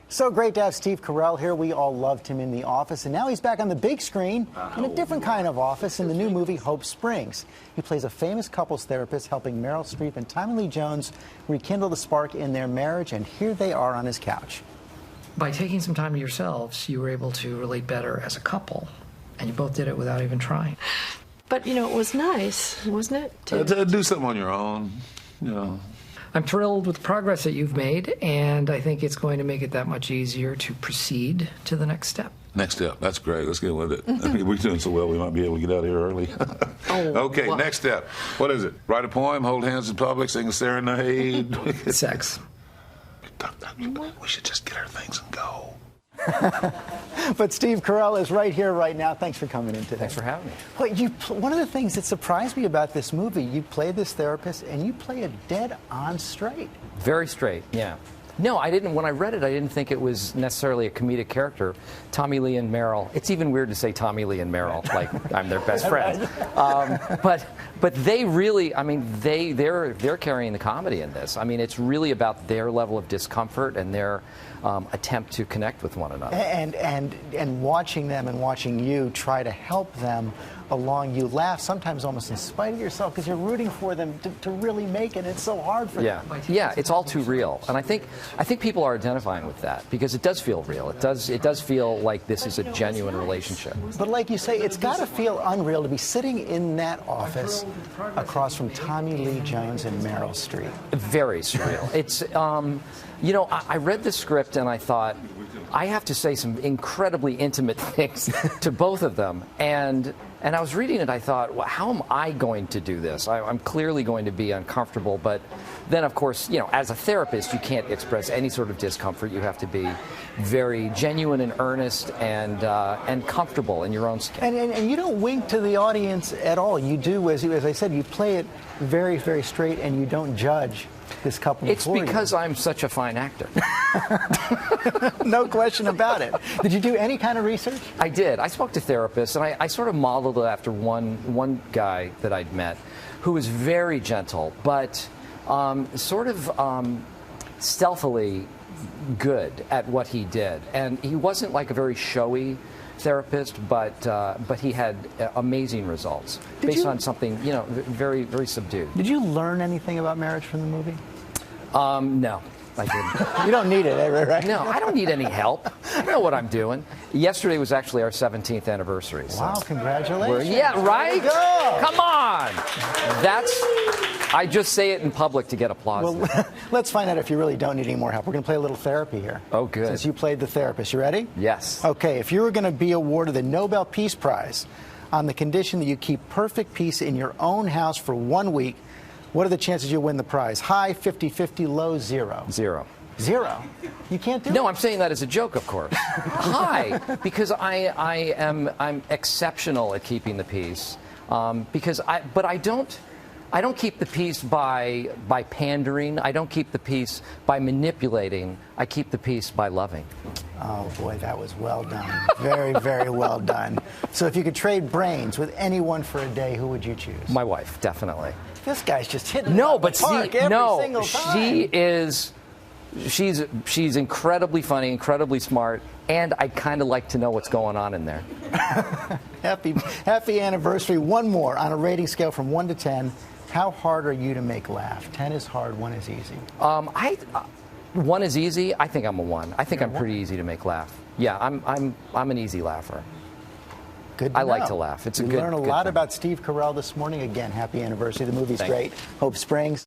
So great to have Steve Carell here. We all loved him in The Office, and now he's back on the big screen in a different kind of office in the new movie Hope Springs. He plays a famous couples therapist helping Meryl Streep and Tommy Lee Jones rekindle the spark in their marriage, and here they are on his couch. By taking some time to yourselves, you were able to relate better as a couple, and you both did it without even trying. But, you know, it was nice, wasn't it? To do something on your own, you know. I'm thrilled with the progress that you've made, and I think it's going to make it that much easier to proceed to the next step. Next step. That's great. Let's get with it. I mean, we're doing so well, we might be able to get out of here early. Okay, well. Next step. What is it? Write a poem, hold hands in public, sing a serenade. Sex. We should just get our things and go. But Steve Carell is right here, right now. Thanks for coming in today. Thanks for having me. Well, one of the things that surprised me about this movie, you play this therapist, and you play it dead on straight. Very straight, yeah. No, I didn't. When I read it, I didn't think it was necessarily a comedic character. Tommy Lee and Meryl. It's even weird to say Tommy Lee and Meryl, like I'm their best friends. But they really, I mean, they're carrying the comedy in this. I mean, it's really about their level of discomfort and their attempt to connect with one another. And watching them and watching you try to help them along, you laugh sometimes almost in spite of yourself because you're rooting for them to really make it. It's so hard for them. Yeah, it's all too real, and I think people are identifying with that because it does feel real. It does feel like this is a genuine relationship. But like you say, it's got to feel unreal to be sitting in that office across from Tommy Lee Jones and Meryl Streep. Very surreal. It's you know, I read the script and I thought, I have to say some incredibly intimate things to both of them. And I was reading it, I thought, well, how am I going to do this? I'm clearly going to be uncomfortable. But then, of course, you know, as a therapist, you can't express any sort of discomfort. You have to be very genuine and earnest and comfortable in your own skin. And you don't wink to the audience at all. You do, as I said, you play it very, very straight, and you don't judge this couple. It's because I'm such a fine actor. No question about it. Did you do any kind of research? I did. I spoke to therapists, and I sort of modeled it after one guy that I'd met who was very gentle, but sort of stealthily good at what he did. And he wasn't like a very showy therapist, but he had amazing results based on something, you know, very, very subdued. Did you learn anything about marriage from the movie? No, I didn't. You don't need it, right? No, I don't need any help. I know what I'm doing. Yesterday was actually our 17th anniversary. So wow, congratulations. Yeah, right? Come on. I just say it in public to get applause. Well, let's find out if you really don't need any more help. We're going to play a little therapy here. Oh, good. Since you played the therapist. You ready? Yes. Okay, if you were going to be awarded the Nobel Peace Prize on the condition that you keep perfect peace in your own house for 1 week, what are the chances you'll win the prize? High, 50-50, low, 0? 0. 0? You can't do it? No, I'm saying that as a joke, of course. High, because I'm exceptional at keeping the peace. But I don't keep the peace by pandering. I don't keep the peace by manipulating. I keep the peace by loving. Oh, boy, that was well done. Very, very well done. So if you could trade brains with anyone for a day, who would you choose? My wife, definitely. This guy's just hitting it out of the park every single time. She's incredibly funny, incredibly smart, and I kind of like to know what's going on in there. Happy anniversary. One more on a rating scale from 1 to 10. How hard are you to make laugh? 10 is hard, 1 is easy. 1 is easy. I think I'm a 1. I think I'm pretty easy to make laugh. Yeah, I'm an easy laugher. Good to know. I like to laugh. It's a good. We learned a lot thing. about Steve Carell this morning. Again, happy anniversary. The movie's great. Hope Springs.